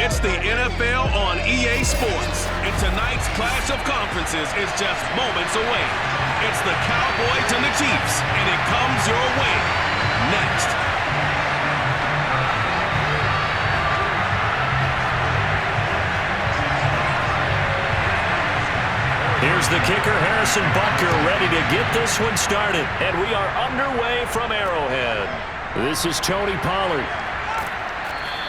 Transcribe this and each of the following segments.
It's the NFL on EA Sports, and tonight's clash of conferences is just moments away. It's the Cowboys and the Chiefs, and it comes your way next. Here's the kicker, Harrison Butker, ready to get this one started. And we are underway from Arrowhead. This is Tony Pollard.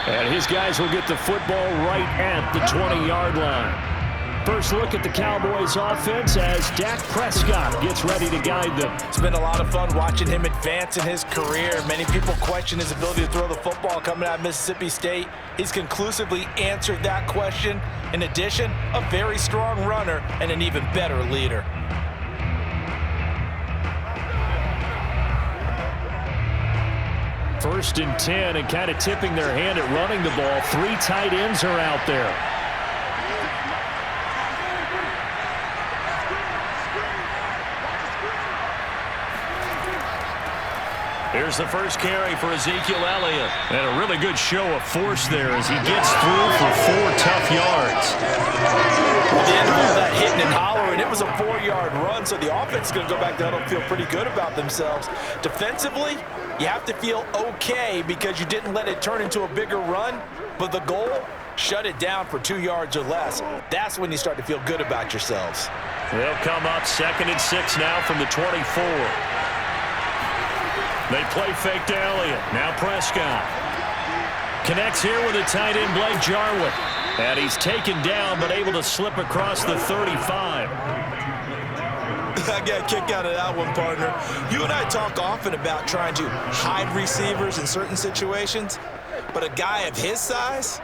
And his guys will get the football right at the 20-yard line. First look at the Cowboys offense as Dak Prescott gets ready to guide them. It's been a lot of fun watching him advance in his career. Many people question his ability to throw the football coming out of Mississippi State. He's conclusively answered that question. In addition, a very strong runner and an even better leader. First and 10, and kind of tipping their hand at running the ball. Three tight ends are out there. Here's the first carry for Ezekiel Elliott. And a really good show of force there as he gets through for 4 tough yards. Well, the end of all that hitting and hollering, it was a 4-yard run, so the offense is going to go back down and feel pretty good about themselves. Defensively, you have to feel okay because you didn't let it turn into a bigger run, but the goal, shut it down for 2 yards or less. That's when you start to feel good about yourselves. They'll come up 2nd and 6 now from the 24. They play fake to Elliott. Now Prescott. Connects here with a tight end, Blake Jarwin. And he's taken down, but able to slip across the 35. I got a kick out of that one, partner. You and I talk often about trying to hide receivers in certain situations, but a guy of his size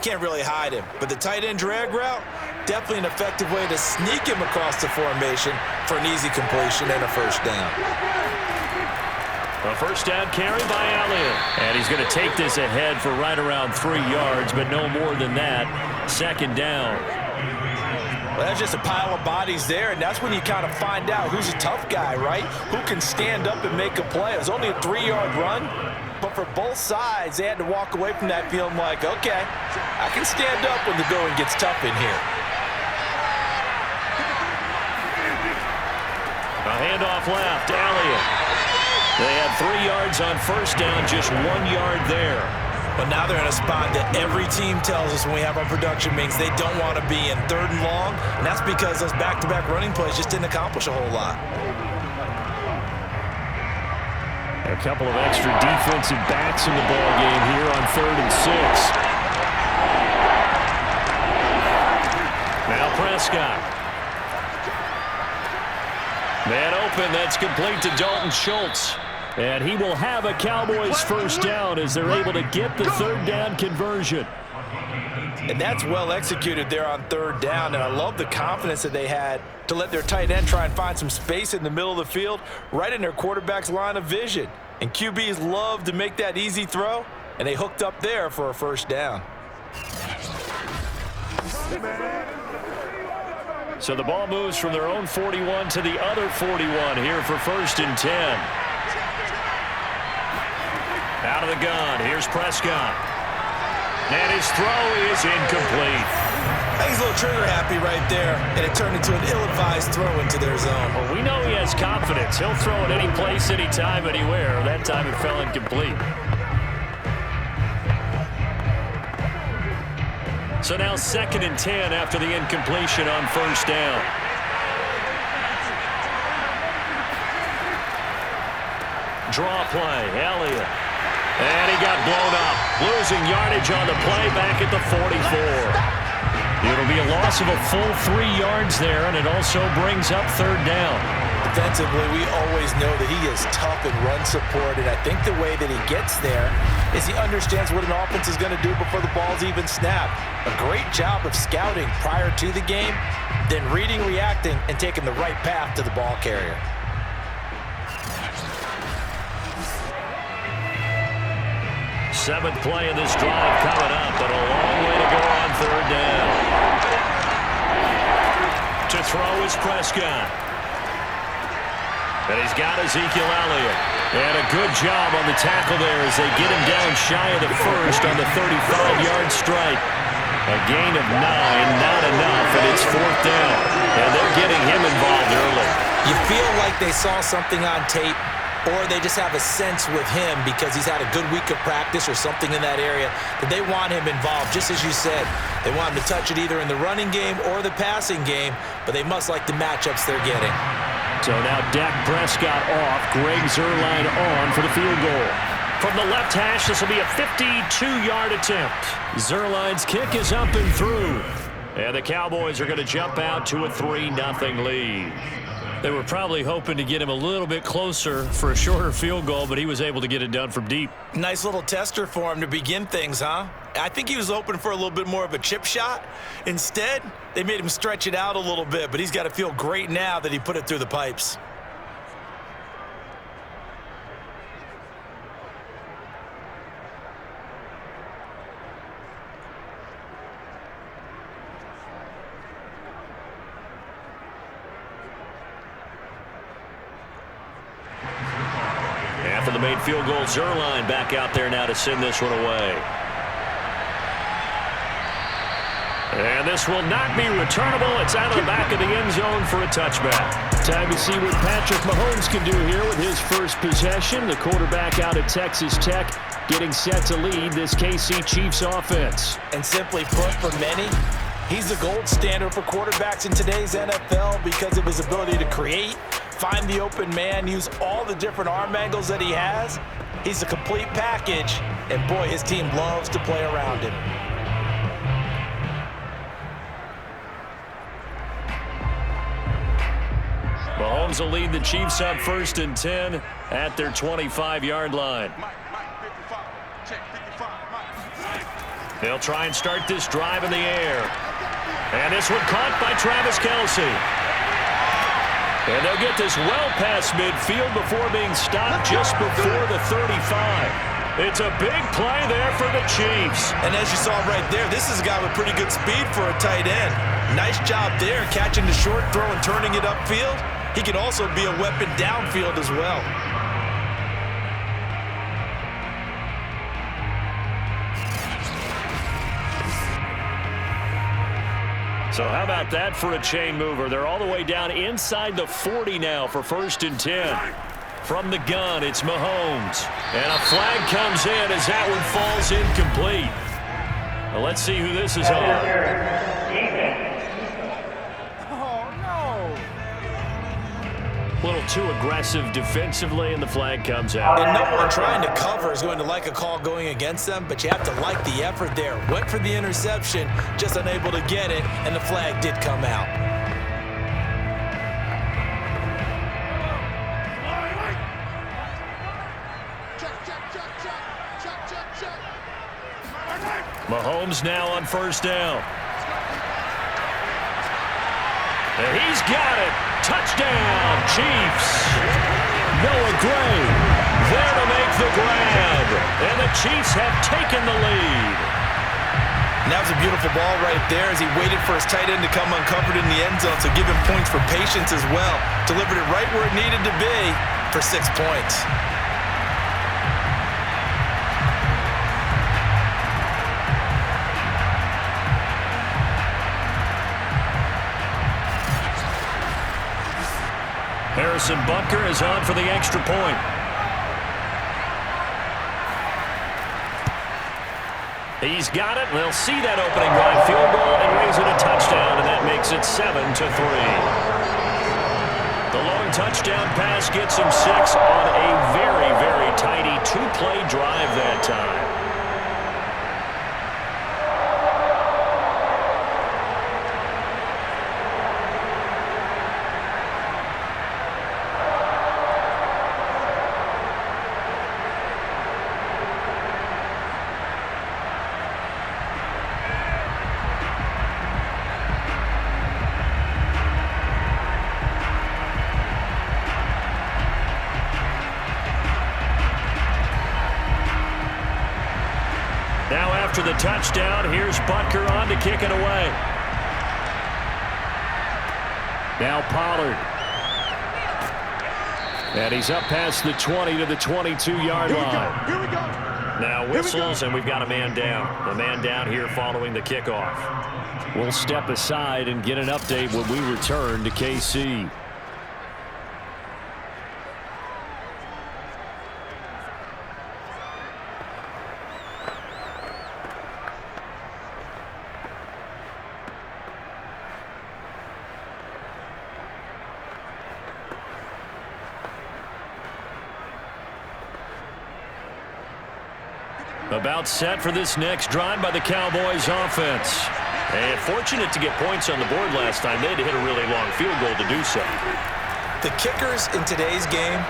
can't really hide him. But the tight end drag route, definitely an effective way to sneak him across the formation for an easy completion and a first down. A first down carry by Elliott. And he's going to take this ahead for right around 3 yards, but no more than that. 2nd down. Well, that's just a pile of bodies there, and that's when you kind of find out who's a tough guy, right? Who can stand up and make a play. It was only a 3-yard run, but for both sides, they had to walk away from that feeling like, okay, I can stand up when the going gets tough in here. A handoff left, Elliott. They had 3 yards on first down, just 1 yard there. But now they're in a spot that every team tells us when we have our production meetings they don't want to be in 3rd and long, and that's because those back-to-back running plays just didn't accomplish a whole lot. A couple of extra defensive backs in the ball game here on 3rd and 6. Now Prescott. Man open, that's complete to Dalton Schultz. And he will have a Cowboys first down as they're able to get the 3rd down conversion. And that's well executed there on 3rd down, and I love the confidence that they had to let their tight end try and find some space in the middle of the field, right in their quarterback's line of vision. And QBs love to make that easy throw, and they hooked up there for a first down. So the ball moves from their own 41 to the other 41 here for 1st and 10. Out of the gun, here's Prescott. And his throw is incomplete. I think he's a little trigger happy right there, and it turned into an ill-advised throw into their zone. Well, we know he has confidence. He'll throw it any place, anytime, anywhere. That time it fell incomplete. So now 2nd and 10 after the incompletion on first down. Draw play, Elliott. And he got blown up. Losing yardage on the play back at the 44. It'll be a loss of a full 3 yards there, and it also brings up 3rd down. Defensively, we always know that he is tough in run support, and I think the way that he gets there is he understands what an offense is going to do before the ball's even snapped. A great job of scouting prior to the game, then reading, reacting, and taking the right path to the ball carrier. Seventh play in this drive coming up, but a long way to go on 3rd down. To throw is Prescott. And he's got Ezekiel Elliott. And a good job on the tackle there as they get him down shy of the first on the 35-yard strike. A gain of 9, not enough, and it's 4th down. And they're getting him involved early. You feel like they saw something on tape, or they just have a sense with him because he's had a good week of practice or something in that area that they want him involved. Just as you said, they want him to touch it either in the running game or the passing game, but they must like the matchups they're getting. So now Dak Prescott off, Greg Zuerlein on for the field goal. From the left hash, this will be a 52-yard attempt. Zuerlein's kick is up and through. And the Cowboys are going to jump out to a 3-0 lead. They were probably hoping to get him a little bit closer for a shorter field goal, but he was able to get it done from deep. Nice little tester for him to begin things, huh? I think he was hoping for a little bit more of a chip shot. Instead, they made him stretch it out a little bit, but he's got to feel great now that he put it through the pipes. After the made field goal, Zuerlein back out there now to send this one away. And this will not be returnable. It's out of the back of the end zone for a touchback. Time to see what Patrick Mahomes can do here with his first possession. The quarterback out at Texas Tech getting set to lead this KC Chiefs offense. And simply put, for many, he's the gold standard for quarterbacks in today's NFL because of his ability to create, find the open man, use all the different arm angles that he has. He's a complete package, and boy, his team loves to play around him. Mahomes will lead the Chiefs up 1st and 10 at their 25-yard line. They'll try and start this drive in the air. And this one caught by Travis Kelce. And they'll get this well past midfield before being stopped just before the 35. It's a big play there for the Chiefs. And as you saw right there, this is a guy with pretty good speed for a tight end. Nice job there, catching the short throw and turning it upfield. He can also be a weapon downfield as well. So how about that for a chain mover? They're all the way down inside the 40 now for 1st and 10. From the gun, it's Mahomes. And a flag comes in as that one falls incomplete. Well, let's see who this is on. A little too aggressive defensively, and the flag comes out. And no one trying to cover is going to like a call going against them, but you have to like the effort there. Went for the interception, just unable to get it, and the flag did come out. Mahomes now on 1st down. And he's got it. Touchdown, Chiefs. Noah Gray there to make the grab. And the Chiefs have taken the lead. And that was a beautiful ball right there as he waited for his tight end to come uncovered in the end zone, so give him points for patience as well. Delivered it right where it needed to be for 6 points. Harrison Butker is on for the extra point. He's got it. They'll see that opening drive field goal and raise it a touchdown, and that makes it 7-3. The long touchdown pass gets him 6 on a very, very tidy 2-play drive that time. Now after the touchdown, here's Butker on to kick it away. Now Pollard. And he's up past the 20 to the 22-yard line. Here we go. Now whistles, and we've got a man down. The man down here following the kickoff. We'll step aside and get an update when we return to KC. About set for this next drive by the Cowboys offense. And fortunate to get points on the board last time. They had to hit a really long field goal to do so. The kickers in today's game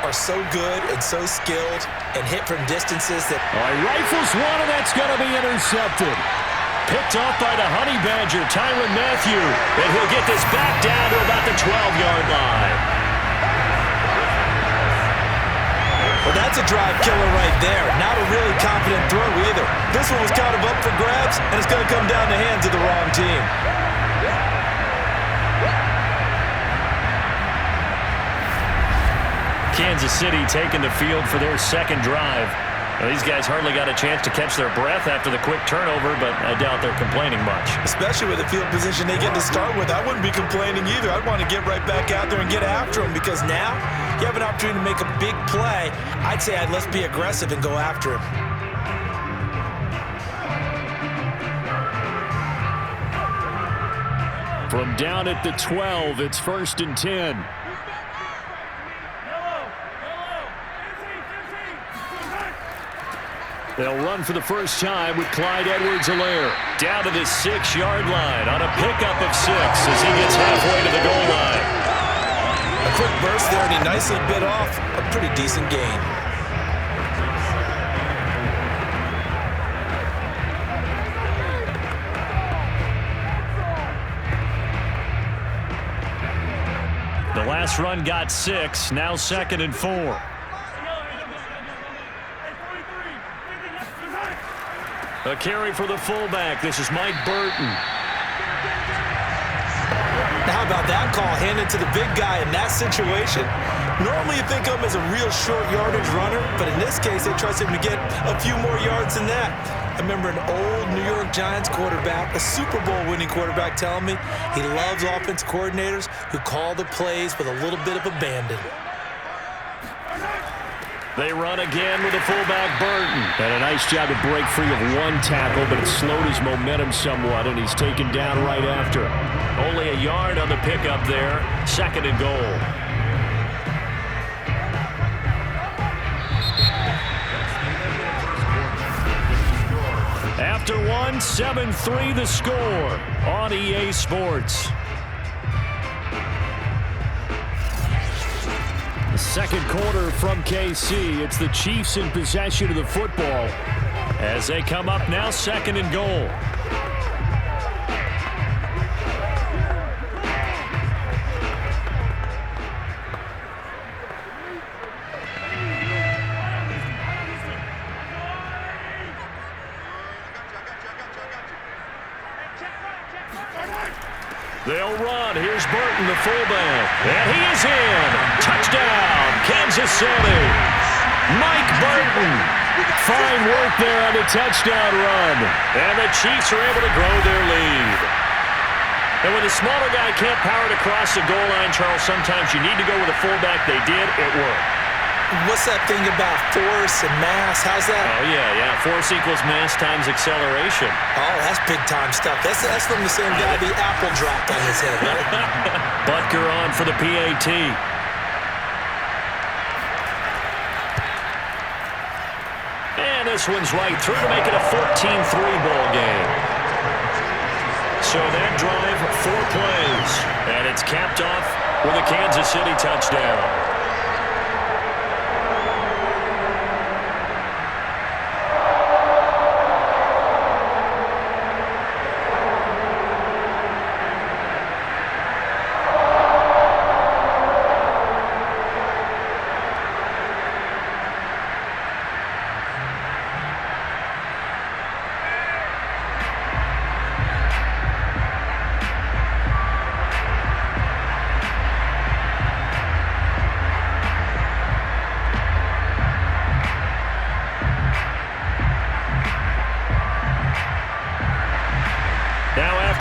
are so good and so skilled and hit from distances that... All right, rifles one, and that's going to be intercepted. Picked off by the Honey Badger, Tyrann Mathieu. And he'll get this back down to about the 12-yard line. Well, that's a drive killer right there. Not a really confident throw either. This one was kind of up for grabs, and it's going to come down the hands of the wrong team. Kansas City taking the field for their second drive. Well, these guys hardly got a chance to catch their breath after the quick turnover, but I doubt they're complaining much. Especially with the field position they get to start with. I wouldn't be complaining either. I'd want to get right back out there and get after them, because now you have an opportunity to make a big play. I'd say let's be aggressive and go after him. From down at the 12, it's 1st and 10. They'll run for the first time with Clyde Edwards-Helaire. Down to the 6-yard line on a pickup of 6 as he gets halfway to the goal line. A quick burst there, and he nicely bit off a pretty decent gain. The last run got 6, now 2nd and 4. A carry for the fullback. This is Mike Burton. Now, how about that call handed to the big guy in that situation? Normally you think of him as a real short yardage runner, but in this case they trust him to get a few more yards than that. I remember an old New York Giants quarterback, a Super Bowl winning quarterback, telling me he loves offense coordinators who call the plays with a little bit of abandon. They run again with the fullback Burton. And a nice job to break free of one tackle, but it slowed his momentum somewhat, and he's taken down right after. Only a yard on the pickup there. 2nd and goal. After one, 7-3 the score on EA Sports. Second quarter from KC. It's the Chiefs in possession of the football as they come up now 2nd and goal. They'll run. Here's Burton, the fullback. And he is in. Touchdown, Kansas City. Mike Burton. Fine work there on the touchdown run. And the Chiefs are able to grow their lead. And when the smaller guy can't power it across the goal line, Charles, sometimes you need to go with a fullback. They did. It worked. What's that thing about force and mass? How's that? Oh, yeah. Force equals mass times acceleration. Oh, that's big-time stuff. That's from the same guy the apple dropped on his head, right? Butker on for the PAT. And this one's right through to make it a 14-3 ball game. So that drive, 4 plays. And it's capped off with a Kansas City touchdown.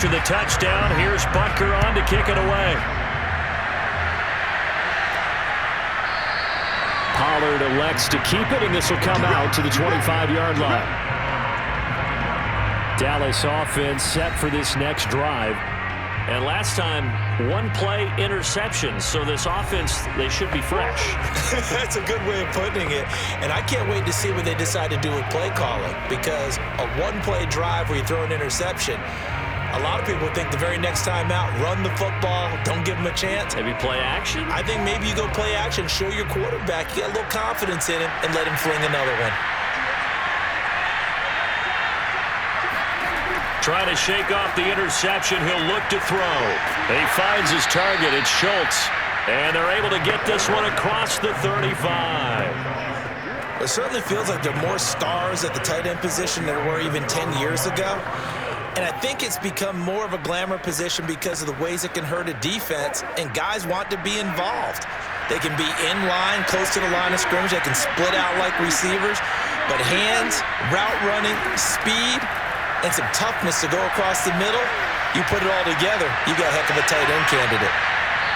after the touchdown. Here's Butker on to kick it away. Pollard elects to keep it, and this will come out to the 25-yard line. Dallas offense set for this next drive. And last time, one-play interception. So this offense, they should be fresh. That's a good way of putting it. And I can't wait to see what they decide to do with play calling, because a one-play drive where you throw an interception, a lot of people think the very next time out, run the football, don't give them a chance. Maybe play action? I think maybe you go play action, show your quarterback, you get a little confidence in him, and let him fling another one. Trying to shake off the interception. He'll look to throw. He finds his target. It's Schultz. And they're able to get this one across the 35. It certainly feels like there are more stars at the tight end position than there were even 10 years ago. And I think it's become more of a glamour position because of the ways it can hurt a defense, and guys want to be involved. They can be in line, close to the line of scrimmage. They can split out like receivers. But hands, route running, speed, and some toughness to go across the middle, you put it all together, you got a heck of a tight end candidate.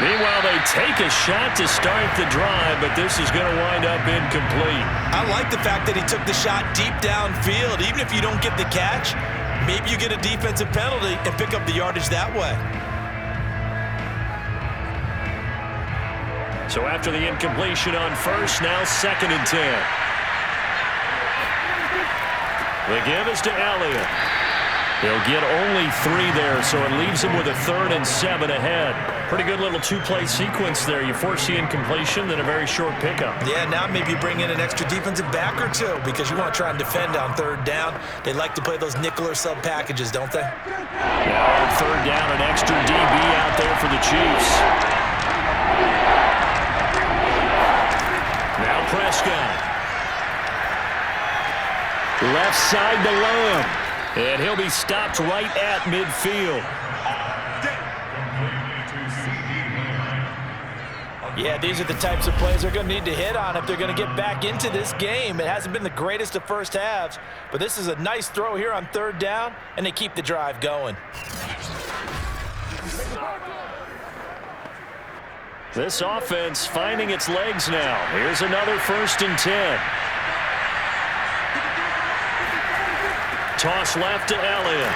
Meanwhile, they take a shot to start the drive, but this is going to wind up incomplete. I like the fact that he took the shot deep downfield. Even if you don't get the catch, maybe you get a defensive penalty and pick up the yardage that way. So after the incompletion on first, now 2nd and 10. The give is to Elliott. He'll get only 3 there, so it leaves him with a 3rd and 7 ahead. Pretty good little 2-play sequence there. You force the incompletion, then a very short pickup. Yeah, now maybe you bring in an extra defensive back or two because you want to try and defend on 3rd down. They like to play those nickel or sub packages, don't they? Now on 3rd down, an extra DB out there for the Chiefs. Now Prescott. Left side to Lamb. And he'll be stopped right at midfield. Yeah, these are the types of plays they're going to need to hit on if they're going to get back into this game. It hasn't been the greatest of first halves, but this is a nice throw here on 3rd down, and they keep the drive going. This offense finding its legs now. Here's another 1st and 10. Toss left to Elliott.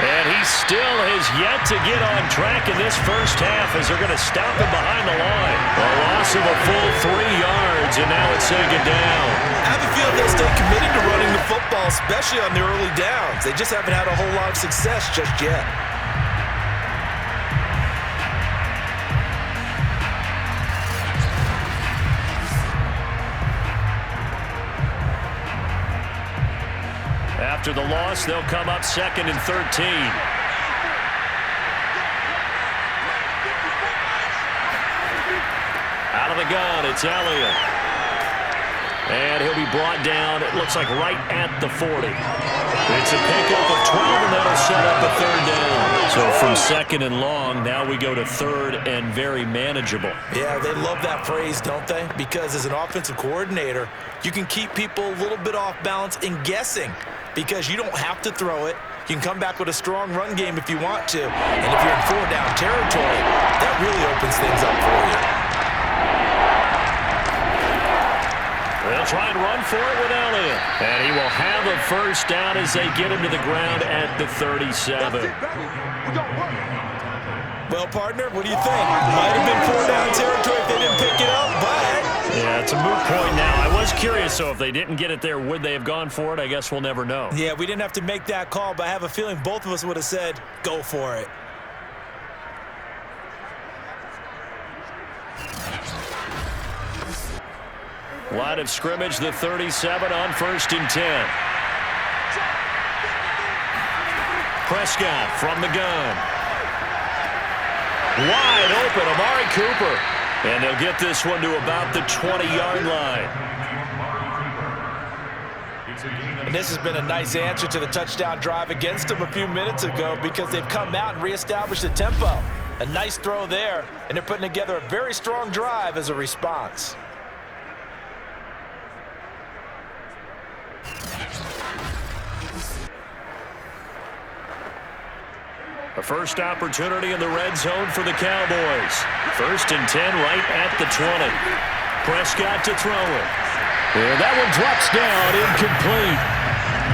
And he still has yet to get on track in this first half as they're going to stop him behind the line. A loss of a full 3 yards, and now it's 2nd down. I have a feeling they'll stay committed to running the football, especially on the early downs. They just haven't had a whole lot of success just yet. After the loss, they'll come up 2nd and 13. Out of the gun, it's Elliott. And he'll be brought down, it looks like right at the 40. It's a pickup of 12, and that'll set up a 3rd down. So from 2nd and long, now we go to 3rd and very manageable. Yeah, they love that phrase, don't they? Because as an offensive coordinator, you can keep people a little bit off balance and guessing because you don't have to throw it. You can come back with a strong run game if you want to. And if you're in 4-down territory, that really opens things up for you. They'll try and run for it with Elliott. And he will have a 1st down as they get him to the ground at the 37. Well, partner, what do you think? Might have been 4-down territory if they didn't pick it up, but... Yeah, it's a moot point now. I was curious, so if they didn't get it there, would they have gone for it? I guess we'll never know. Yeah, we didn't have to make that call, but I have a feeling both of us would have said, go for it. Line of scrimmage, the 37 on 1st and 10. Prescott from the gun. Wide open, Amari Cooper. And they'll get this one to about the 20-yard line. And this has been a nice answer to the touchdown drive against them a few minutes ago because they've come out and reestablished the tempo. A nice throw there, and they're putting together a very strong drive as a response. A first opportunity in the red zone for the Cowboys. 1st and 10 right at the 20. Prescott to throw it. And that one drops down, incomplete.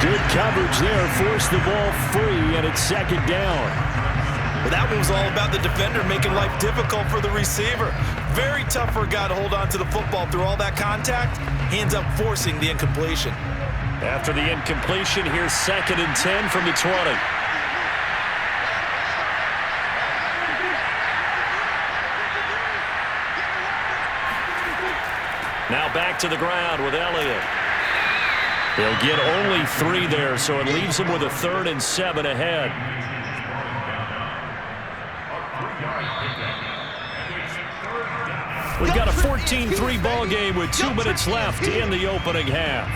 Good coverage there, forced the ball free, and it's 2nd down. Well, that one was all about the defender making life difficult for the receiver. Very tough for a guy to hold on to the football through all that contact. He ends up forcing the incompletion. After the incompletion, here's 2nd and 10 from the 20. Now back to the ground with Elliott. They'll get only 3 there, so it leaves them with a 3rd and 7 ahead. We've got a 14-3 ball game with 2 minutes left in the opening half.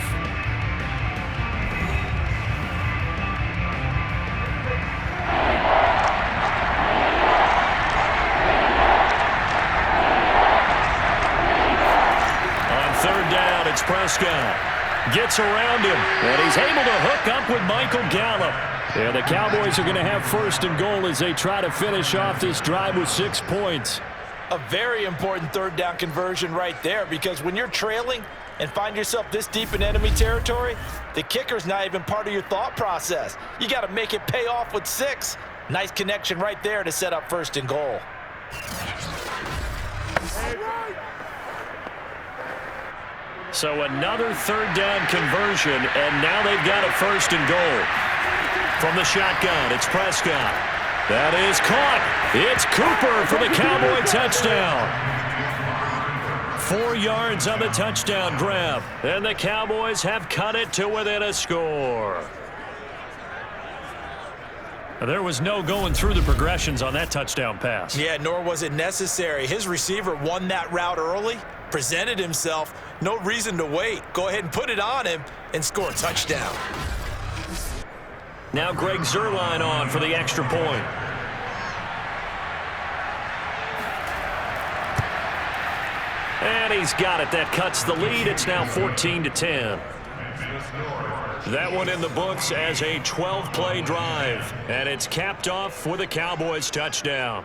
It's Prescott. Gets around him, and he's able to hook up with Michael Gallup. And the Cowboys are going to have 1st and goal as they try to finish off this drive with 6 points. A very important 3rd down conversion right there, because when you're trailing and find yourself this deep in enemy territory, the kicker's not even part of your thought process. You got to make it pay off with 6. Nice connection right there to set up 1st and goal. So another 3rd down conversion, and now they've got a 1st and goal. From the shotgun, it's Prescott. That is caught. It's Cooper for the Cowboy touchdown. 4 yards on the touchdown grab, and the Cowboys have cut it to within a score. There was no going through the progressions on that touchdown pass. Yeah, nor was it necessary. His receiver won that route early, presented himself, no reason to wait. Go ahead and put it on him and score a touchdown. Now Greg Zuerlein on for the extra point. And he's got it. That cuts the lead. It's now 14-10. That one in the books as a 12-play drive. And it's capped off with a Cowboys touchdown.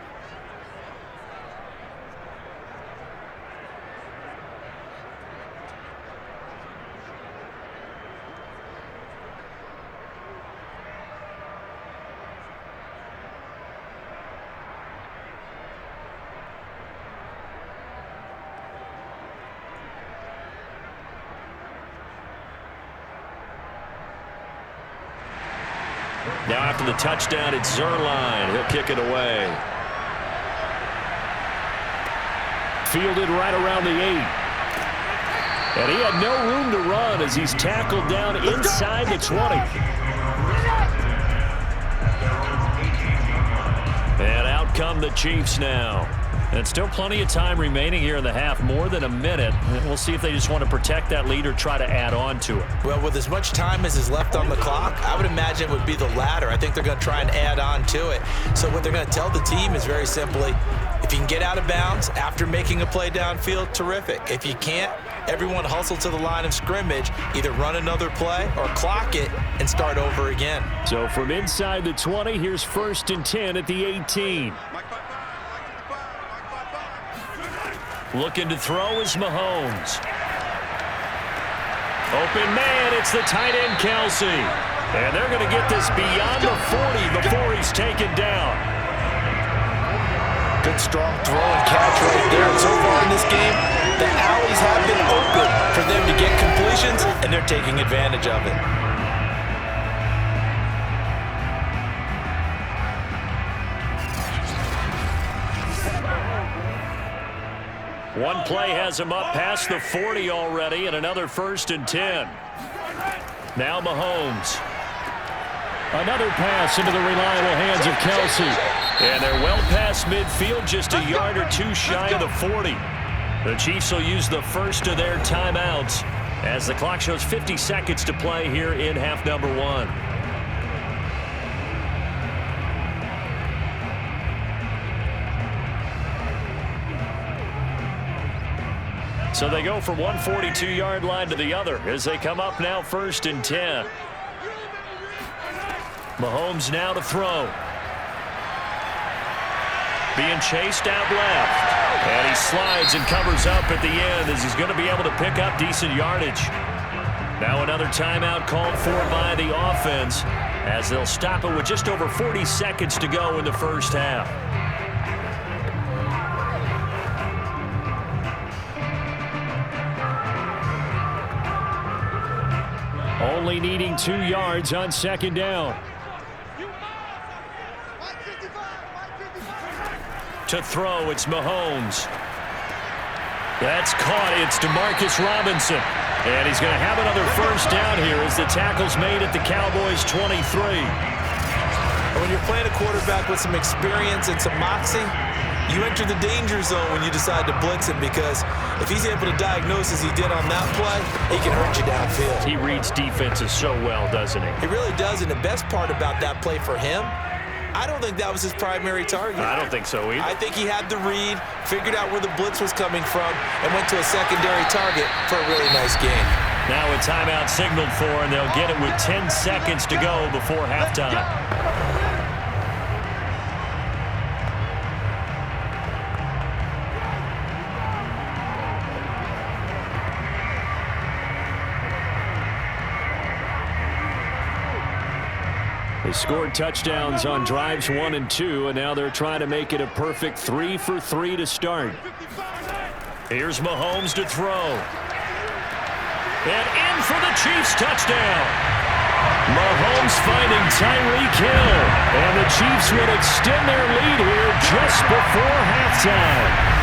Now after the touchdown, it's Zuerlein. He'll kick it away. Fielded right around the 8. And he had no room to run as he's tackled down inside the 20. And out come the Chiefs now. And still plenty of time remaining here in the half, more than a minute. And we'll see if they just want to protect that lead or try to add on to it. Well, with as much time as is left on the clock, I would imagine it would be the latter. I think they're going to try and add on to it. So what they're going to tell the team is very simply, if you can get out of bounds after making a play downfield, terrific. If you can't, everyone hustle to the line of scrimmage, either run another play or clock it and start over again. So from inside the 20, here's 1st and 10 at the 18. Looking to throw is Mahomes. Open man, it's the tight end Kelsey. And they're going to get this beyond the 40 before he's taken down. Good strong throw and catch right there. And so far in this game, the alleys have been open for them to get completions, and they're taking advantage of it. One play has him up past the 40 already, and another 1st and 10. Now Mahomes. Another pass into the reliable hands of Kelsey. And they're well past midfield, just a yard or two shy of the 40. The Chiefs will use the first of their timeouts as the clock shows 50 seconds to play here in half number 1. So they go from one 42-yard line to the other as they come up now 1st and 10. Mahomes now to throw. being chased out left. And he slides and covers up at the end as he's going to be able to pick up decent yardage. Now another timeout called for by the offense as they'll stop it with just over 40 seconds to go in the first half. Only needing 2 yards on second down. To throw, it's Mahomes. That's caught. It's DeMarcus Robinson. And he's going to have another first down here as the tackle's made at the Cowboys' 23. When you're playing a quarterback with some experience and some moxie, you enter the danger zone when you decide to blitz him, because if he's able to diagnose as he did on that play, he can hurt you downfield. He reads defenses so well, doesn't he? He really does, and the best part about that play for him, I don't think that was his primary target. I don't think so either. I think he had the read, figured out where the blitz was coming from, and went to a secondary target for a really nice gain. Now a timeout signaled for, and they'll get it with 10 seconds to go before halftime. They scored touchdowns on drives 1 and 2, and now they're trying to make it a perfect 3 for 3 to start. Here's Mahomes to throw. And in for the Chiefs touchdown. Mahomes finding Tyreek Hill. And the Chiefs will extend their lead here just before halftime.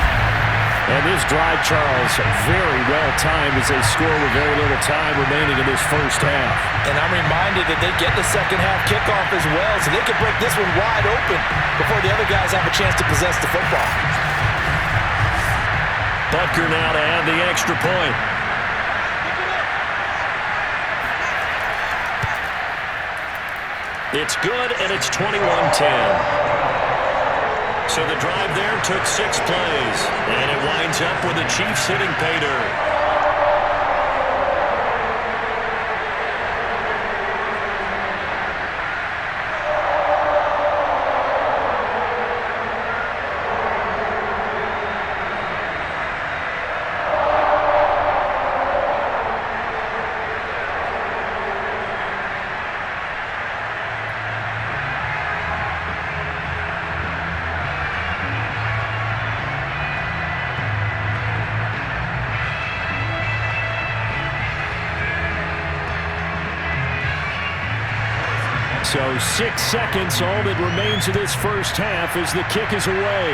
And this drive, Charles, very well timed as they score with very little time remaining in this first half. And I'm reminded that they get the second half kickoff as well, so they can break this one wide open before the other guys have a chance to possess the football. Butker now to add the extra point. It's good, and it's 21-10. So the drive there took 6 plays, and it winds up with the Chiefs hitting pay dirt. So 6 seconds, all that remains of this first half as the kick is away.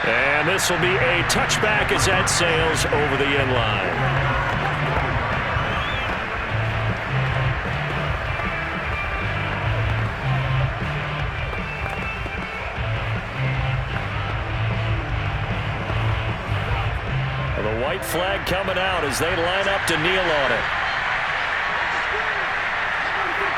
And this will be a touchback as that sails over the end line. The white flag coming out as they line up to kneel on it.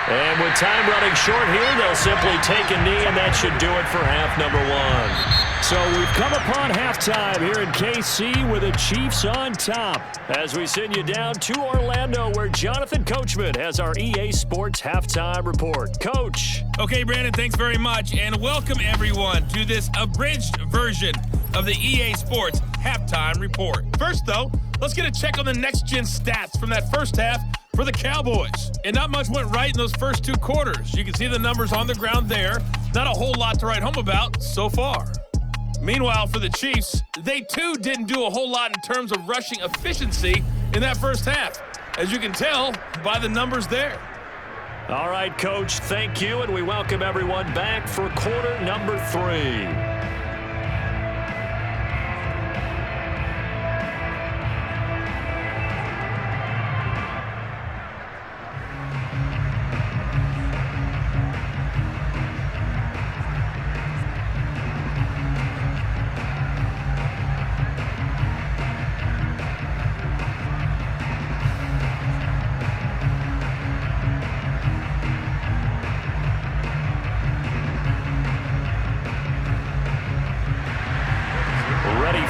And with time running short here, they'll simply take a knee, and that should do it for half number 1. So we've come upon halftime here in KC with the Chiefs on top as we send you down to Orlando where Jonathan Coachman has our EA Sports halftime report. Coach. Okay, Brandon, thanks very much, and welcome everyone to this abridged version of the EA Sports halftime report. First, though, let's get a check on the next-gen stats from that first half for the Cowboys. And not much went right in those first 2 quarters. You can see the numbers on the ground there. Not a whole lot to write home about so far. Meanwhile, for the Chiefs, they too didn't do a whole lot in terms of rushing efficiency in that first half, as you can tell by the numbers there. All right, Coach, thank you, and we welcome everyone back for quarter number 3.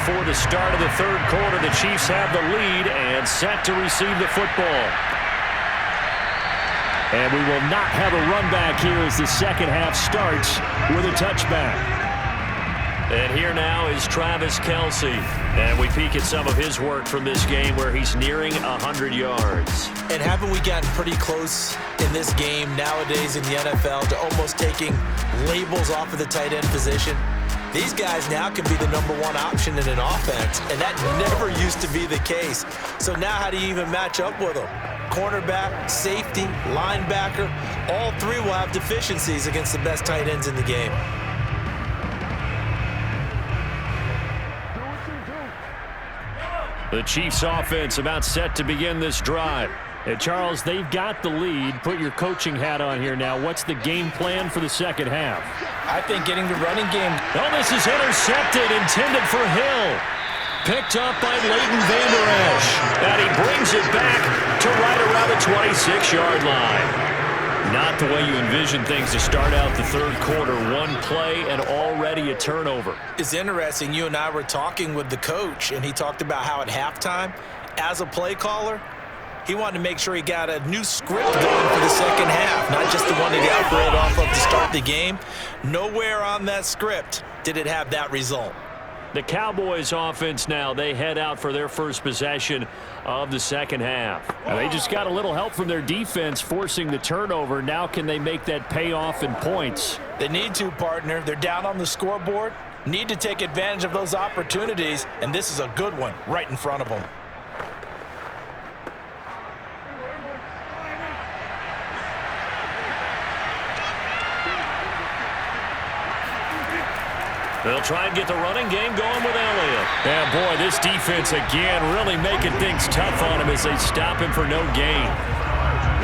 For the start of the third quarter, the Chiefs have the lead and set to receive the football. And we will not have a run back here as the second half starts with a touchback. And here now is Travis Kelce. And we peek at some of his work from this game where he's nearing 100 yards. And haven't we gotten pretty close in this game nowadays in the NFL to almost taking labels off of the tight end position? These guys now can be the #1 option in an offense, and that never used to be the case. So now how do you even match up with them? Cornerback, safety, linebacker, all three will have deficiencies against the best tight ends in the game. The Chiefs offense about set to begin this drive. And Charles, they've got the lead. Put your coaching hat on here now. What's the game plan for the second half? I think getting the running game. Oh, this is intercepted, intended for Hill. Picked up by Leighton Vander Esch. And he brings it back to right around the 26-yard line. Not the way you envision things to start out the third quarter. One play and already a turnover. It's interesting. You and I were talking with the coach, and he talked about how at halftime, as a play caller, he wanted to make sure he got a new script going for the second half, not just the one that he operated off of to start the game. Nowhere on that script did it have that result. The Cowboys offense now, they head out for their first possession of the second half. Now, they just got a little help from their defense forcing the turnover. Now can they make that pay off in points? They need to, partner. They're down on the scoreboard, need to take advantage of those opportunities, and this is a good one right in front of them. They'll try and get the running game going with Elliott. And boy, this defense again really making things tough on him as they stop him for no gain.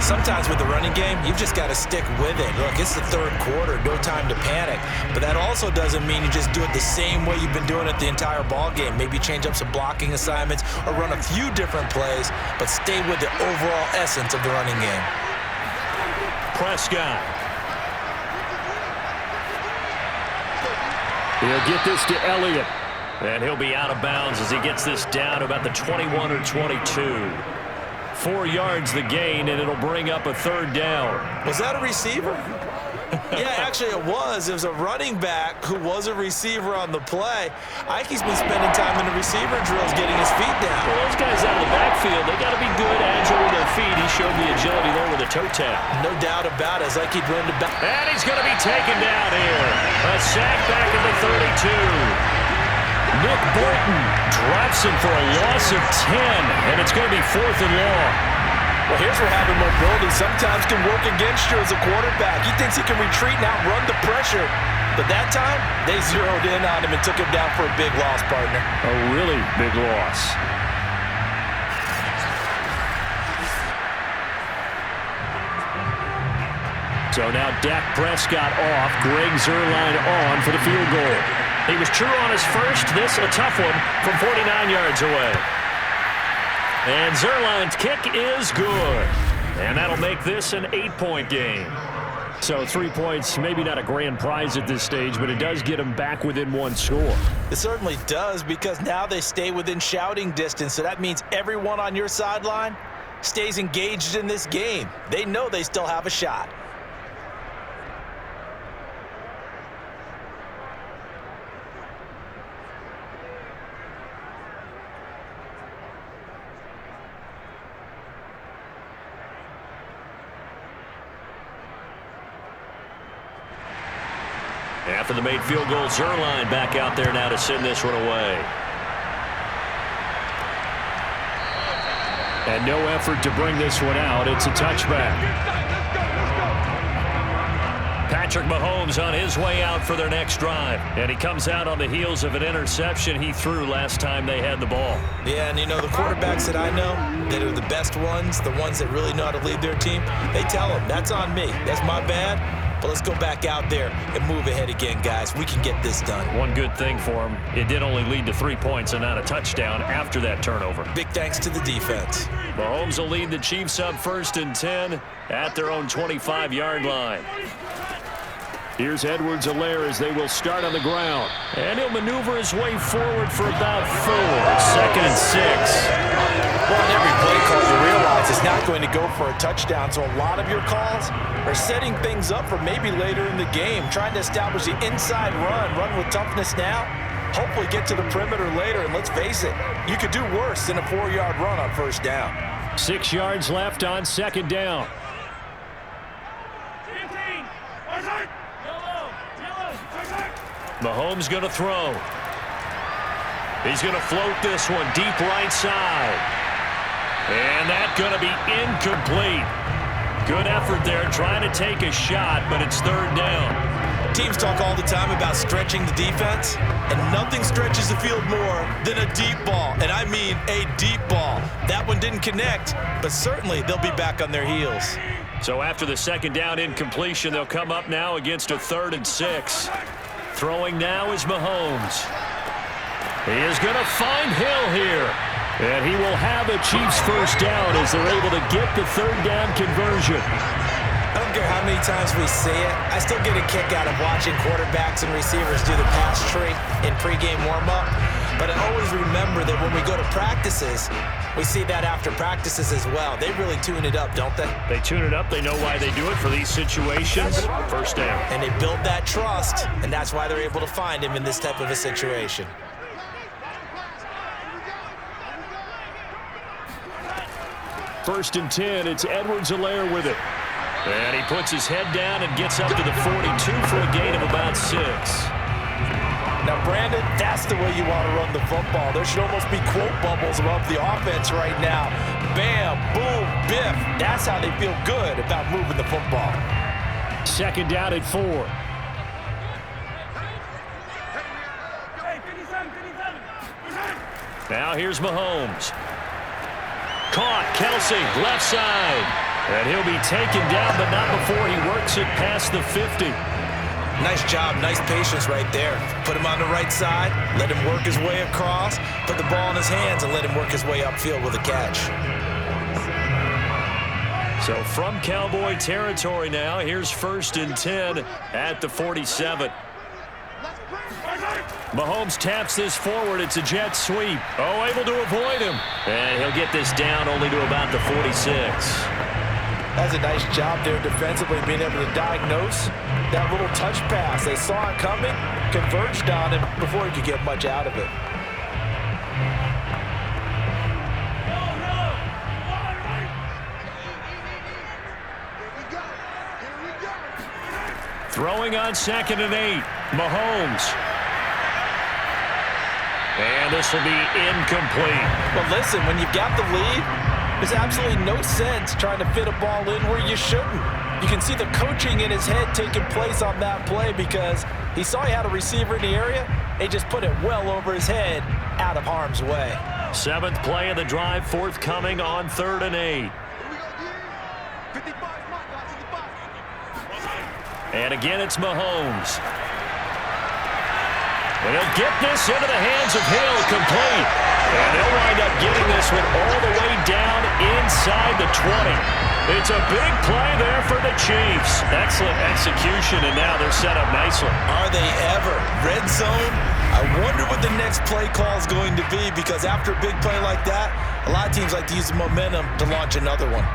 Sometimes with the running game, you've just got to stick with it. Look, it's the third quarter, no time to panic. But that also doesn't mean you just do it the same way you've been doing it the entire ball game. Maybe change up some blocking assignments or run a few different plays, but stay with the overall essence of the running game. Prescott. He'll get this to Elliott. And he'll be out of bounds as he gets this down to about the 21 or 22. 4 yards the gain, and it'll bring up a third down. Was that a receiver? Yeah, actually it was. It was a running back who was a receiver on the play. Ike's been spending time in the receiver drills getting his feet down. Well, those guys out of the backfield, they got to be good, agile with their feet. He showed the agility there with a toe tap. No doubt about it. As Ike learned about. And he's going to be taken down here. A sack back at the 32. Nick Bolton drops him for a loss of 10, and it's going to be 4th and long. Well, here's where having mobility sometimes can work against you as a quarterback. He thinks he can retreat and outrun the pressure. But that time, they zeroed in on him and took him down for a big loss, partner. A really big loss. So now Dak Prescott off, Greg Zuerlein on for the field goal. He was true on his first. This a tough one from 49 yards away. And Zuerlein's kick is good. And that'll make this an 8-point game. So 3 points, maybe not a grand prize at this stage, but it does get them back within one score. It certainly does, because now they stay within shouting distance. So that means everyone on your sideline stays engaged in this game. They know they still have a shot. After the made field goal, Zuerlein back out there now to send this one away. And no effort to bring this one out. It's a touchback. Patrick Mahomes on his way out for their next drive. And he comes out on the heels of an interception he threw last time they had the ball. Yeah, and you know, the quarterbacks that I know that are the best ones, the ones that really know how to lead their team, they tell them, that's on me. That's my bad. But let's go back out there and move ahead again, guys. We can get this done. One good thing for him, it did only lead to 3 points and not a touchdown after that turnover. Big thanks to the defense. Mahomes will lead the Chiefs up 1st and 10 at their own 25-yard line. Here's Edwards-Helaire as they will start on the ground. And he'll maneuver his way forward for about 4. 2nd and 6. Well, in every play call, you realize it's not going to go for a touchdown, so a lot of your calls are setting things up for maybe later in the game, trying to establish the inside run with toughness now, hopefully get to the perimeter later, and let's face it, you could do worse than a 4-yard run on 1st down. 6 yards left on 2nd down. Mahomes going to throw. He's going to float this one deep right side. And that's going to be incomplete. Good effort there trying to take a shot, but it's 3rd down. Teams talk all the time about stretching the defense, and nothing stretches the field more than a deep ball, and I mean a deep ball. That one didn't connect, but certainly they'll be back on their heels. So after the 2nd down incompletion, they'll come up now against a 3rd and 6. Throwing now is Mahomes. He is going to find Hill here. And he will have a Chiefs 1st down as they're able to get the 3rd down conversion. I don't care how many times we say it, I still get a kick out of watching quarterbacks and receivers do the pass tree in pregame warm-up. But I always remember that when we go to practices, we see that after practices as well. They really tune it up, don't they? They tune it up. They know why they do it for these situations. 1st down. And they build that trust, and that's why they're able to find him in this type of a situation. First and 10, it's Edwards-Helaire with it. And he puts his head down and gets up to the 42 for a gain of about 6. Now, Brandon, that's the way you want to run the football. There should almost be quote bubbles above the offense right now. Bam, boom, biff. That's how they feel good about moving the football. 2nd down at 4. Now here's Mahomes. Caught, Kelsey, left side. And he'll be taken down, but not before he works it past the 50. Nice job, nice patience right there. Put him on the right side, let him work his way across, put the ball in his hands, and let him work his way upfield with a catch. So from Cowboy territory now, here's 1st and 10 at the 47. Mahomes taps this forward. It's a jet sweep. Oh, able to avoid him. And he'll get this down only to about the 46. That's a nice job there defensively, being able to diagnose that little touch pass. They saw it coming, converged on him before he could get much out of it. Throwing on 2nd and 8. Mahomes. And this will be incomplete. Well, listen, when you've got the lead, there's absolutely no sense trying to fit a ball in where you shouldn't. You can see the coaching in his head taking place on that play because he saw he had a receiver in the area. He just put it well over his head, out of harm's way. 7th play of the drive, forthcoming on 3rd and 8. And again, it's Mahomes. And he'll get this into the hands of Hill, complete. And they'll wind up getting this one all the way down inside the 20. It's a big play there for the Chiefs. Excellent execution, and now they're set up nicely. Are they ever? Red zone? I wonder what the next play call is going to be, because after a big play like that, a lot of teams like to use the momentum to launch another one.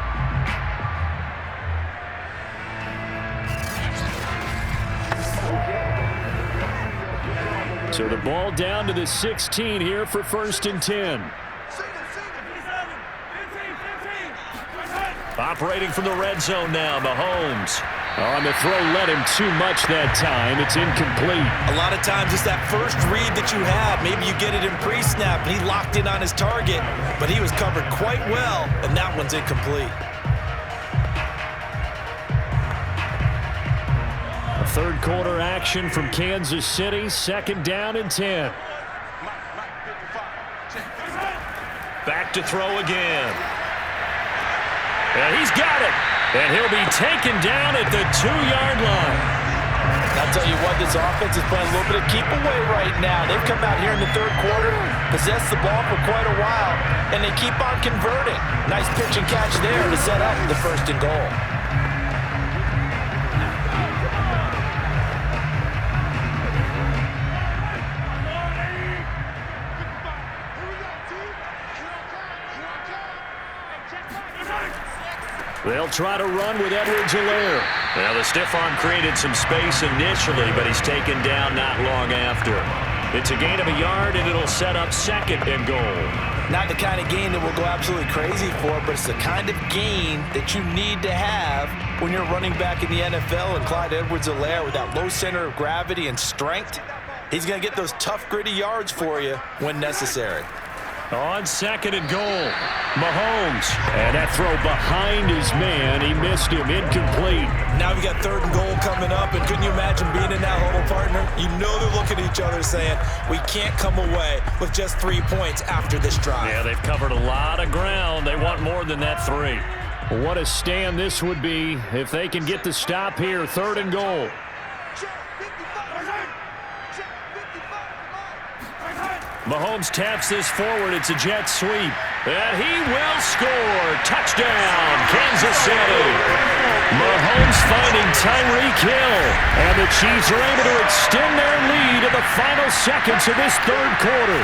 So the ball down to the 16 here for 1st and 10. Operating from the red zone now, Mahomes. On the throw, led him too much that time. It's incomplete. A lot of times it's that first read that you have. Maybe you get it in pre-snap, and he locked in on his target, but he was covered quite well, and that one's incomplete. Third quarter action from Kansas City. 2nd down and 10. Back to throw again. And he's got it. And he'll be taken down at the 2-yard line. I'll tell you what, this offense is playing a little bit of keep away right now. They've come out here in the 3rd quarter, possessed the ball for quite a while, and they keep on converting. Nice pitch and catch there to set up the 1st and goal. They'll try to run with Edwards-Helaire. Well, the stiff arm created some space initially, but he's taken down not long after. It's a gain of a yard, and it'll set up 2nd and goal. Not the kind of gain that we'll go absolutely crazy for, but it's the kind of gain that you need to have when you're running back in the NFL. And Clyde Edwards-Helaire, with that low center of gravity and strength, he's going to get those tough, gritty yards for you when necessary. On 2nd and goal, Mahomes. And that throw behind his man. He missed him. Incomplete. Now we got 3rd and goal coming up, and couldn't you imagine being in that huddle, partner? You know they're looking at each other saying, we can't come away with just 3 points after this drive. Yeah, they've covered a lot of ground. They want more than that 3. What a stand this would be if they can get the stop here. 3rd and goal. Mahomes taps this forward. It's a jet sweep. And he will score. Touchdown, Kansas City. Mahomes finding Tyreek Hill. And the Chiefs are able to extend their lead in the final seconds of this 3rd quarter.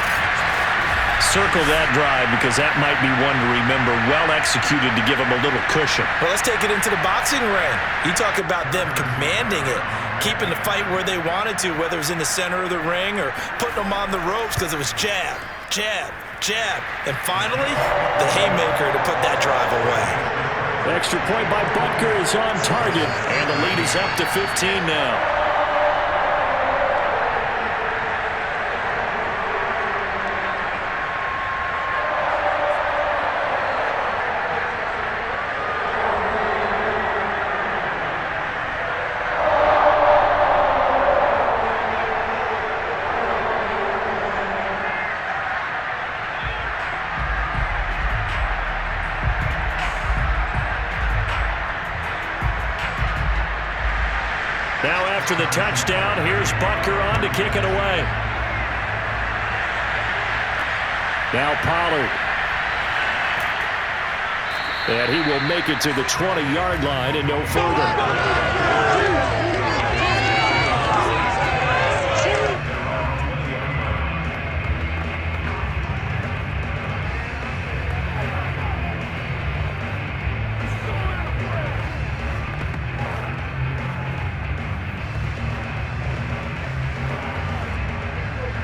Circle that drive because that might be one to remember. Well executed to give them a little cushion. Well, let's take it into the boxing ring. You talk about them commanding it, keeping the fight where they wanted to, whether it was in the center of the ring or putting them on the ropes because it was jab, jab, jab. And finally, the haymaker to put that drive away. The extra point by Butker is on target, and the lead is up to 15 now. Now after the touchdown, here's Butker on to kick it away. Now Pollard. And he will make it to the 20-yard line and no further.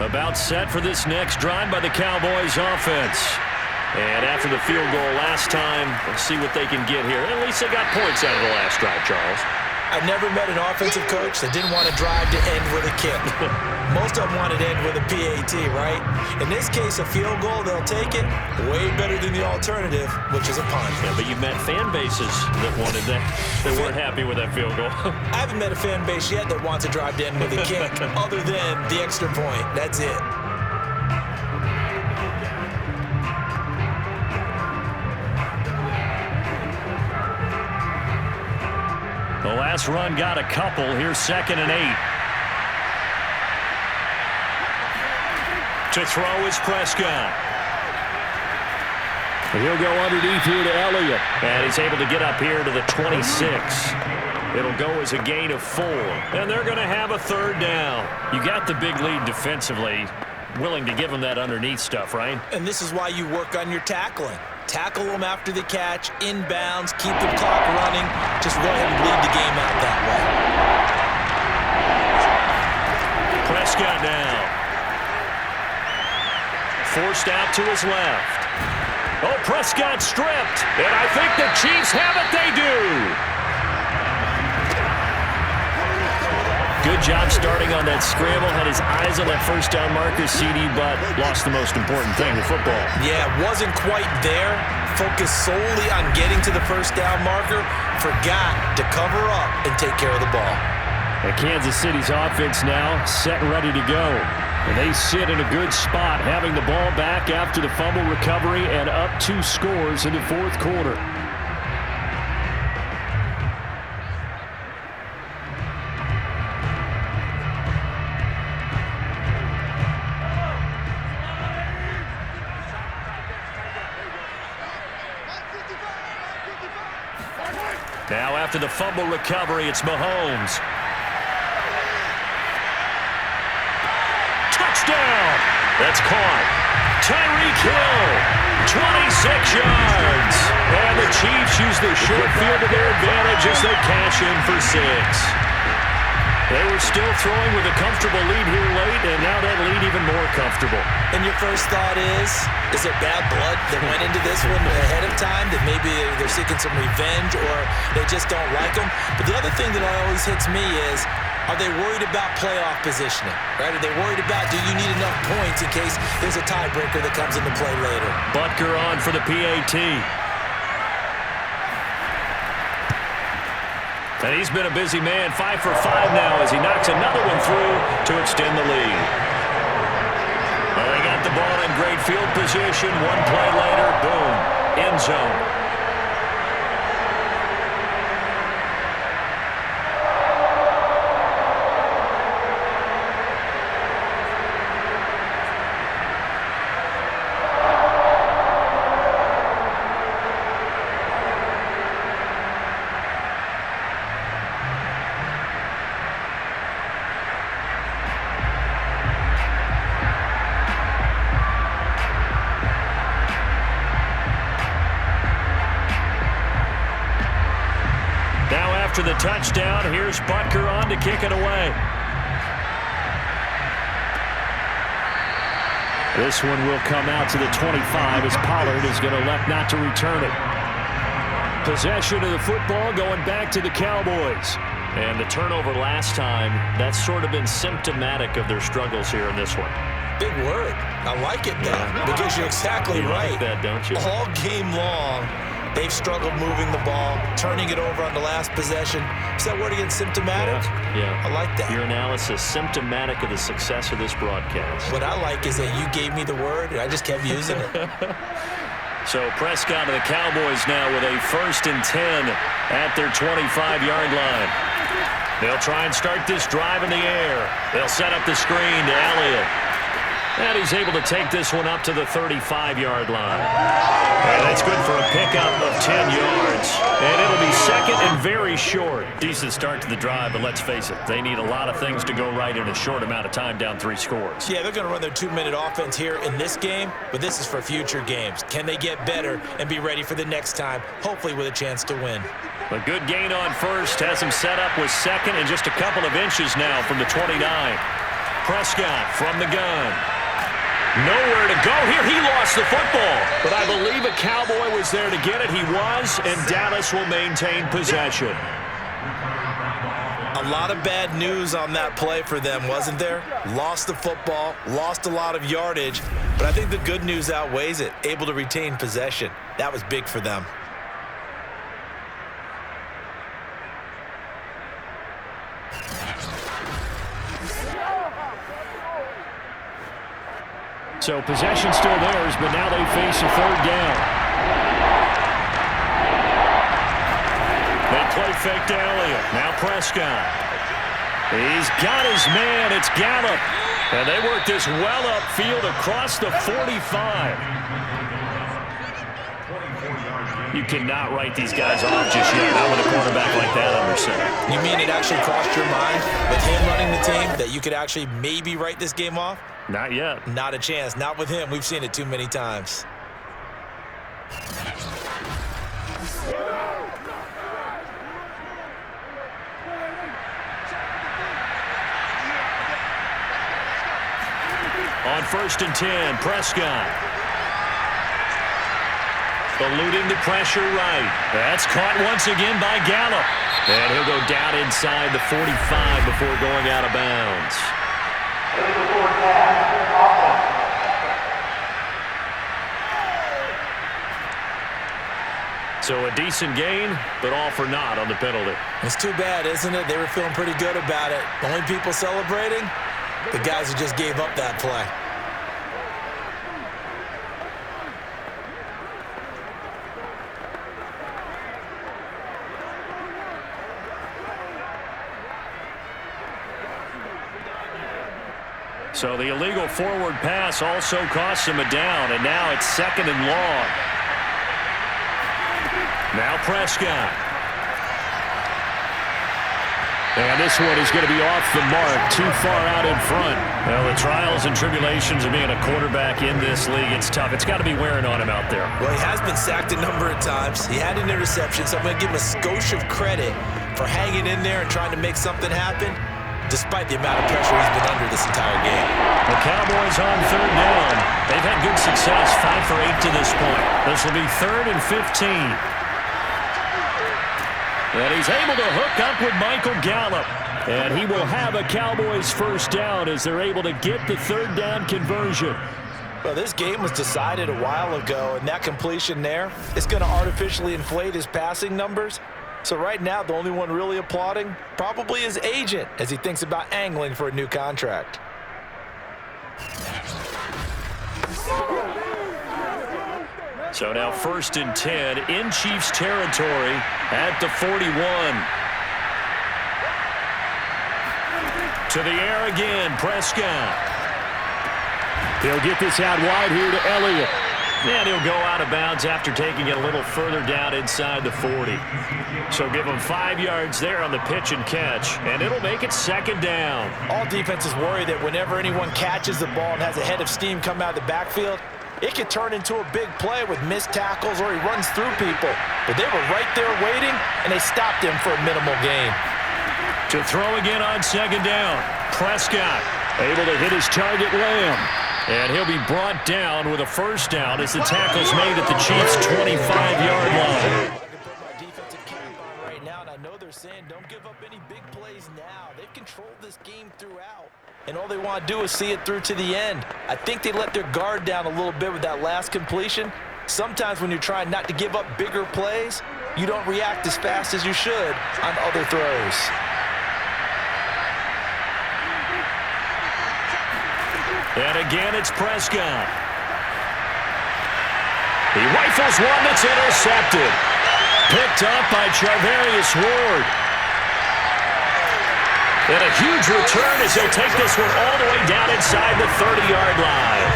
About set for this next drive by the Cowboys offense. And after the field goal last time, let's see what they can get here. At least they got points out of the last drive, Charles. I never met an offensive coach that didn't want to drive to end with a kick. Most of them wanted to end with a PAT, right? In this case, a field goal, they'll take it. Way better than the alternative, which is a punt. Yeah, but you met fan bases that wanted that. They weren't happy with that field goal. I haven't met a fan base yet that wants to drive to end with a kick, other than the extra point. That's it. The last run got a couple. Here's 2nd and 8. To throw is Prescott. He'll go underneath here to Elliott. And he's able to get up here to the 26. It'll go as a gain of 4. And they're going to have a 3rd down. You got the big lead defensively. Willing to give them that underneath stuff, right? And this is why you work on your tackling. Tackle them after the catch, inbounds, keep the clock running. Just go ahead and bleed the game out that way. Prescott down. Forced out to his left. Oh, Prescott stripped. And I think the Chiefs have it. They do. Good job starting on that scramble. Had his eyes on that first down marker, CD, but lost the most important thing, the football. Yeah, wasn't quite there. Focused solely on getting to the first down marker. Forgot to cover up and take care of the ball. And Kansas City's offense now set and ready to go. And they sit in a good spot, having the ball back after the fumble recovery and up 2 scores in the 4th quarter. Now after the fumble recovery, it's Mahomes. Touchdown! That's caught. Tyreek Hill, 26 yards. And the Chiefs use the short field to their advantage as they cash in for 6. They were still throwing with a comfortable lead here late, and now that lead even more comfortable. And your first thought is there bad blood that went into this one ahead of time, that maybe they're seeking some revenge or they just don't like them? But the other thing that always hits me is, are they worried about playoff positioning? Right? Are they worried about, do you need enough points in case there's a tiebreaker that comes into play later? Butker on for the PAT. And he's been a busy man, 5 for 5 now as he knocks another one through to extend the lead. Well, they got the ball in great field position. One play later, boom, end zone. After the touchdown, here's Butker on to kick it away. This one will come out to the 25 as Pollard is going to elect not to return it. Possession of the football going back to the Cowboys. And the turnover last time, that's sort of been symptomatic of their struggles here in this one. Big word. I like it, though, because you're exactly right. Like that, don't you? All game long, they've struggled moving the ball, turning it over on the last possession. Is that word again, symptomatic? Yeah. I like that. Your analysis, symptomatic of the success of this broadcast. What I like is that you gave me the word, and I just kept using it. So Prescott of the Cowboys now with a 1st and 10 at their 25-yard line. They'll try and start this drive in the air. They'll set up the screen to Elliott. And he's able to take this one up to the 35-yard line. And that's good for a pickup of 10 yards. And it'll be second and very short. Decent start to the drive, but let's face it, they need a lot of things to go right in a short amount of time, down 3 scores. Yeah, they're going to run their 2-minute offense here in this game, but this is for future games. Can they get better and be ready for the next time, hopefully with a chance to win? A good gain on first, has him set up with second and just a couple of inches now from the 29. Prescott from the gun. Nowhere to go here. He lost the football. But I believe a Cowboy was there to get it. He was, and Dallas will maintain possession. A lot of bad news on that play for them, wasn't there? Lost the football, lost a lot of yardage, but I think the good news outweighs it. Able to retain possession. That was big for them. So possession still theirs, but now they face a 3rd down. They play fake to Elliott. Now Prescott. He's got his man. It's Gallup. And they work this well upfield across the 45. You cannot write these guys off just yet. Not with a quarterback like that under center. You mean it actually crossed your mind with him running the team that you could actually maybe write this game off? Not yet. Not a chance. Not with him. We've seen it too many times. On 1st and 10, Prescott. Eluding the pressure right. That's caught once again by Gallup. And he'll go down inside the 45 before going out of bounds. So a decent gain, but all for naught on the penalty. It's too bad, isn't it? They were feeling pretty good about it. The only people celebrating, the guys who just gave up that play. So the illegal forward pass also costs him a down, and now it's 2nd and long. Now Prescott. And this one is going to be off the mark, too far out in front. Well, the trials and tribulations of being a quarterback in this league, it's tough. It's got to be wearing on him out there. Well, he has been sacked a number of times. He had an interception, so I'm going to give him a skosh of credit for hanging in there and trying to make something happen, despite the amount of pressure he's been under this entire game. The Cowboys on third down. They've had good success, 5 for 8 to this point. This will be 3rd and 15. And he's able to hook up with Michael Gallup. And he will have a Cowboys first down as they're able to get the third down conversion. Well, this game was decided a while ago, and that completion there is going to artificially inflate his passing numbers. So right now, the only one really applauding probably his agent as he thinks about angling for a new contract. So now 1st and 10 in Chiefs territory at the 41. To the air again, Prescott. He'll get this out wide here to Elliott. And he'll go out of bounds after taking it a little further down inside the 40. So give him 5 yards there on the pitch and catch, and it'll make it 2nd down. All defenses worry that whenever anyone catches the ball and has a head of steam come out of the backfield, it could turn into a big play with missed tackles or he runs through people. But they were right there waiting, and they stopped him for a minimal gain. To throw again on 2nd down. Prescott able to hit his target, Lamb. And he'll be brought down with a first down as the tackle's made at the Chiefs' 25-yard line. I can put my defensive cap on right now, and I know they're saying don't give up any big plays now. They've controlled this game throughout, and all they want to do is see it through to the end. I think they let their guard down a little bit with that last completion. Sometimes when you're trying not to give up bigger plays, you don't react as fast as you should on other throws. And again, it's Prescott. He rifles one that's intercepted. Picked up by Charvarius Ward. And a huge return as he'll take this one all the way down inside the 30-yard line.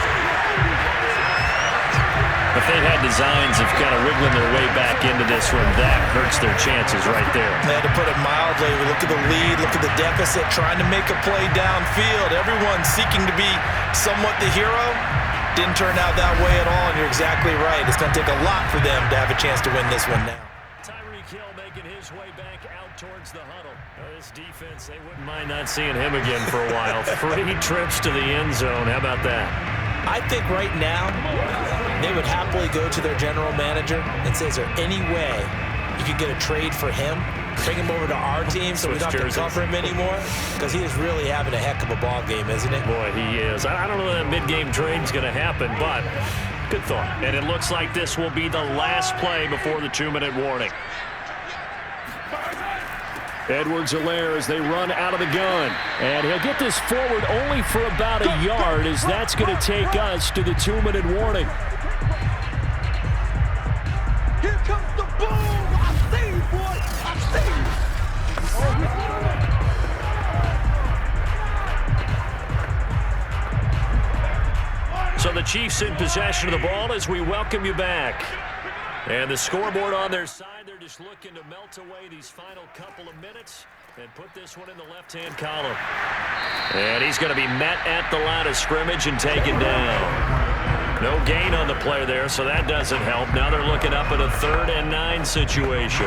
If they had designs of kind of wiggling their way back into this one, that hurts their chances right there. They had to put it mildly. Look at the lead, look at the deficit, trying to make a play downfield. Everyone seeking to be somewhat the hero. Didn't turn out that way at all, and you're exactly right. It's going to take a lot for them to have a chance to win this one now. Tyreek Hill making his way back out towards the huddle. This defense, they wouldn't mind not seeing him again for a while. 3 trips to the end zone. How about that? I think right now they would happily go to their general manager and say, is there any way you could get a trade for him? Bring him over to our team so we don't have to cover him anymore? Because he is really having a heck of a ball game, isn't it? Boy, he is. I don't know that mid-game trade's going to happen, but good thought. And it looks like this will be the last play before the 2-minute warning. Edwards-Helaire as they run out of the gun. And he'll get this forward only for about a yard as that's going to take us to the 2-minute warning. Here comes the boom! I see you, boy! I see you! So the Chiefs in possession of the ball as we welcome you back. And the scoreboard on their side, they're just looking to melt away these final couple of minutes and put this one in the left-hand column. And he's going to be met at the line of scrimmage and taken down. No gain on the play there, so that doesn't help. Now they're looking up at a 3rd and 9 situation.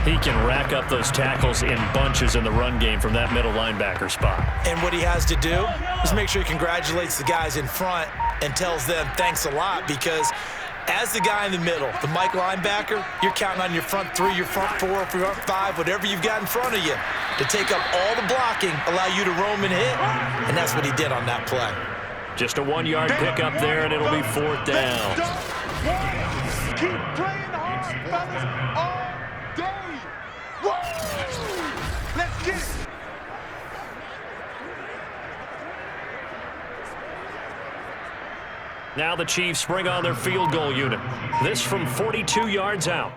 He can rack up those tackles in bunches in the run game from that middle linebacker spot. And what he has to do is make sure he congratulates the guys in front and tells them thanks a lot, because as the guy in the middle, the Mike linebacker, you're counting on your front 3, your front 4, your front 5, whatever you've got in front of you to take up all the blocking, allow you to roam and hit, and that's what he did on that play. Just a 1-yard pickup there, and it'll be 4th down. Keep playing hard, fellas, all day. Woo! Let's get it. Now the Chiefs bring on their field goal unit. This from 42 yards out.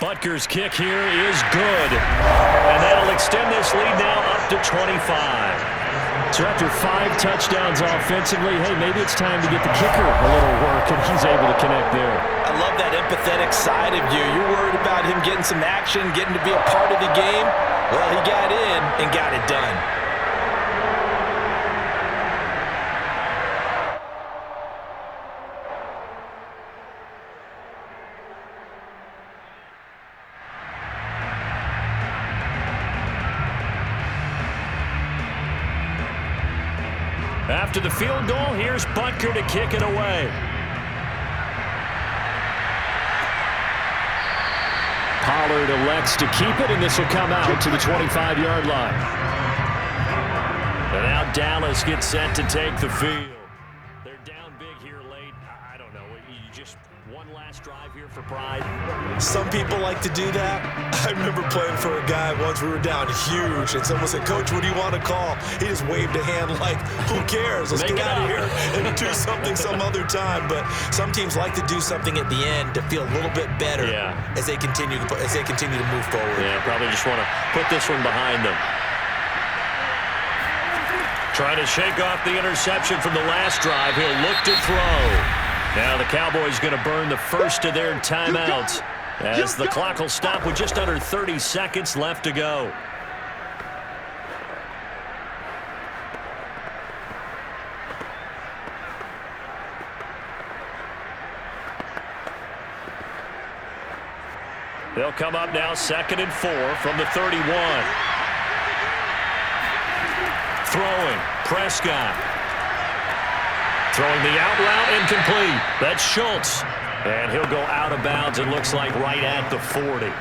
Butker's kick here is good. And that'll extend this lead now up to 25. So after 5 touchdowns offensively, hey, maybe it's time to get the kicker a little work, and he's able to connect there. I love that empathetic side of you. You're worried about him getting some action, getting to be a part of the game. Well, he got in and got it done. After the field goal, here's Butker to kick it away. Pollard elects to keep it, and this will come out to the 25-yard line. And now Dallas gets set to take the field. They're down big here late. I don't know. You just one last drive here for pride. Some people like to do that. I remember playing for a guy once. We were down huge, and someone said, "Coach, what do you want to call?" He just waved a hand like, "Who cares? Let's get out of here and do something some other time." But some teams like to do something at the end to feel a little bit better as they continue to move forward. Yeah, probably just want to put this one behind them. Trying to shake off the interception from the last drive. He'll look to throw. Now the Cowboys going to burn the first of their timeouts as the clock will stop with just under 30 seconds left to go. They'll come up now 2nd and 4 from the 31. Throwing, Prescott. Throwing the out route, incomplete. That's Schultz. And he'll go out of bounds, it looks like, right at the 40.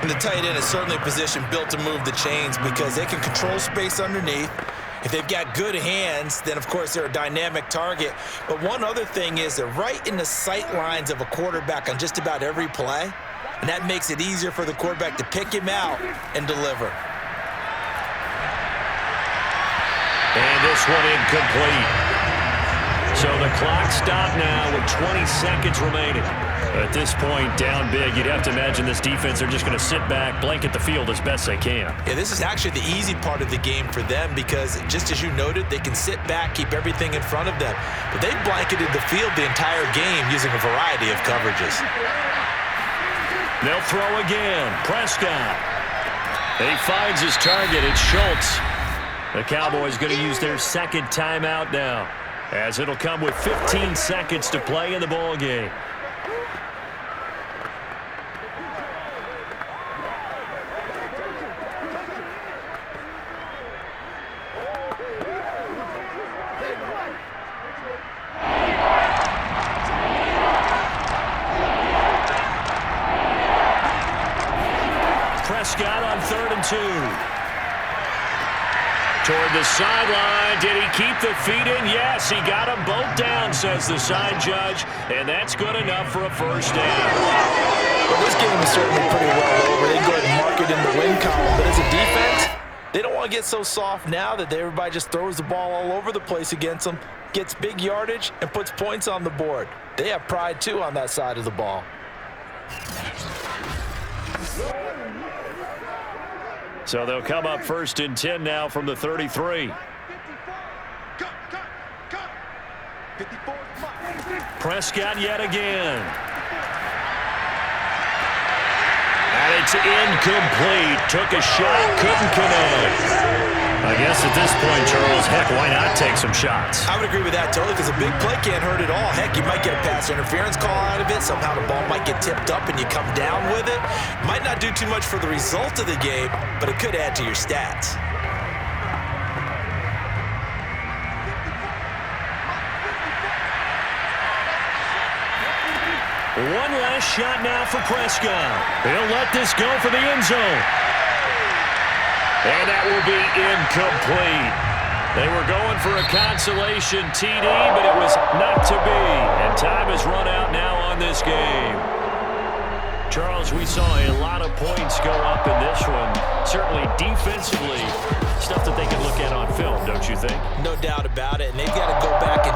And the tight end is certainly a position built to move the chains because they can control space underneath. If they've got good hands, then, of course, they're a dynamic target. But one other thing is they're right in the sight lines of a quarterback on just about every play. And that makes it easier for the quarterback to pick him out and deliver. And this one incomplete. So the clock stopped now with 20 seconds remaining. At this point, down big, you'd have to imagine this defense are just going to sit back, blanket the field as best they can. Yeah, this is actually the easy part of the game for them because, just as you noted, they can sit back, keep everything in front of them. But they've blanketed the field the entire game using a variety of coverages. They'll throw again. Prescott. He finds his target. It's Schultz. The Cowboys going to use their second timeout now, as it'll come with 15 seconds to play in the ball game. Prescott on 3rd and 2. Toward the sideline. Did he keep the feet in? Yes, he got them both down, says the side judge, and that's good enough for a first down. Well, this game is certainly pretty well over. They go ahead and mark it in the win column, but as a defense, they don't want to get so soft now that everybody just throws the ball all over the place against them, gets big yardage, and puts points on the board. They have pride, too, on that side of the ball. So they'll come up 1st and 10 now from the 33. Prescott yet again. And it's incomplete. Took a shot, couldn't connect. I guess at this point, Charles, heck, why not take some shots? I would agree with that totally because a big play can't hurt at all. Heck, you might get a pass interference call out of it. Somehow the ball might get tipped up and you come down with it. Might not do too much for the result of the game, but it could add to your stats. One last shot now for Prescott. He'll let this go for the end zone. And that will be incomplete. They were going for a consolation TD, but it was not to be. And time has run out now on this game. Charles, we saw a lot of points go up in this one. Certainly defensively, stuff that they can look at on film, don't you think? No doubt about it. And they've got to go back and